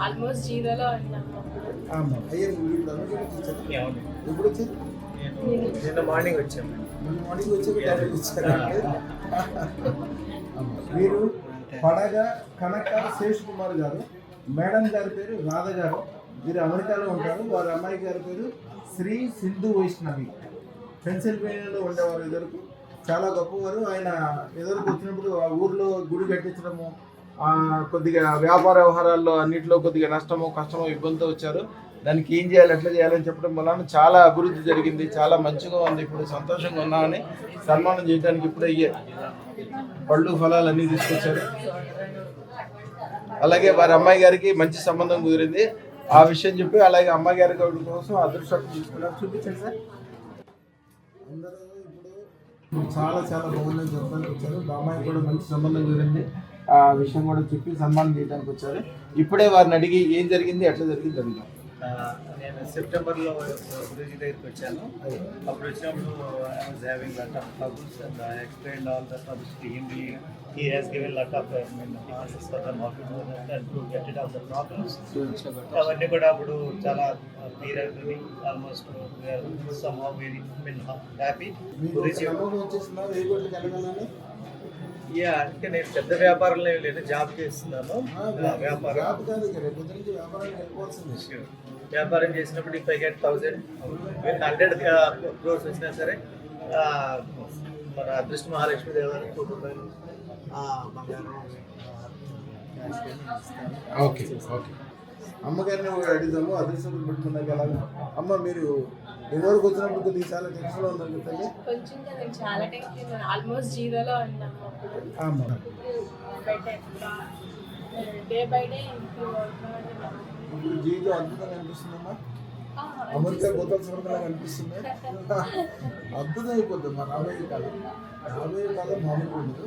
Almost జీరోలో ఉన్నాము. అమ్మా అయ్యా వీళ్ళు అందరికీ వచ్చారు. ఎప్పుడు వచ్చారు? నిన్న మార్నింగ్ వచ్చాము. నిన్న మార్నింగ్ వచ్చాక టాబ్లెట్ ఇచ్చారు. వీరు పడగ కనక శేష్ కుమార్ గారు, మేడం గారి పేరు రాధ గారు. వీరు అమెరికాలో ఉంటారు. వారి అమ్మాయి గారి పేరు శ్రీ సింధు వైష్ణవి. పెన్సిల్వేనియాలో ఉండేవారు. ఎదురుకు చాలా గొప్పవారు. ఆయన ఎదురుకు వచ్చినప్పుడు ఆ ఊర్లో గుడి కట్టించడము, కొద్దిగా వ్యాపార వ్యవహారాల్లో అన్నింటిలో కొద్దిగా నష్టమో కష్టమో ఇబ్బందితో వచ్చారు. దానికి ఏం చేయాలి ఎట్లా చేయాలని చెప్పడం వలన చాలా అభివృద్ధి జరిగింది. చాలా మంచిగా ఉంది. ఇప్పుడు సంతోషంగా ఉన్నామని సన్మానం చేయడానికి ఇప్పుడు అయ్యే పళ్ళు ఫలాలు అన్నీ తీసుకొచ్చారు. అలాగే వారి అమ్మాయి గారికి మంచి సంబంధం కుదిరింది. ఆ విషయం చెప్పి అలాగే అమ్మాయి గారి కోసం అదృష్టం తీసుకున్నారు. చూపించండి సార్. అందరూ ఇప్పుడు చాలా చాలా బాగుందని చెప్పడానికి వచ్చారు. మా అమ్మాయి కూడా మంచి సంబంధం కుదిరింది. ఆ విషయం కూడా చెప్పి సన్మానం చేయడానికి వచ్చారు. ఇప్పుడే వారిని అడిగి ఏం జరిగింది ఎట్లా జరిగింది అడిగాం. నేను సెప్టెంబర్లో గురూజీ దగ్గరికి వచ్చాను. అప్పుడు వచ్చినప్పుడు I was having lot of troubles and I explained all the troubles to him. He has given lot of answers for them how to do that and to get rid of the problems. అవన్నీ కూడా అప్పుడు చాలా clear అవుతుంది. Almost somehow very happy. Yeah, అంటే నేను పెద్ద వ్యాపారంలో ఏం లేదు, జాబ్ చేస్తున్నాను. వ్యాపారం చేసినప్పుడు ఇఫ్ ఐ గెట్ 100 crores వచ్చినా సరే మన అదృష్ట మహాలక్ష్మి దేవాలయం రూపాయలు బంగారం. ఓకే ఓకే అమ్మగారిని అడుగుదాము. అదృష్టం పెట్టుకున్నాక అలాగే. అమ్మ మీరు ఎవరికి వచ్చినప్పుడు కొద్దిగా చాలా టెన్షన్లో ఉన్నారు కదా? కొంచెం నేను చాలా టెన్షన్, ఆల్మోస్ట్ జీరోలో ఉన్నాము. డే బై డే ఇంప్రూవ్ అవుతున్నాం. ఇప్పుడు జీవితం అద్భుతంగా అనిపిస్తుందమ్మా. అమెరికా పోతాల్సిన వరకు అనిపిస్తుంది. అద్భుతం అయిపోతుంది. మా రాబోయే కాలం మామూలుగా ఉండదు.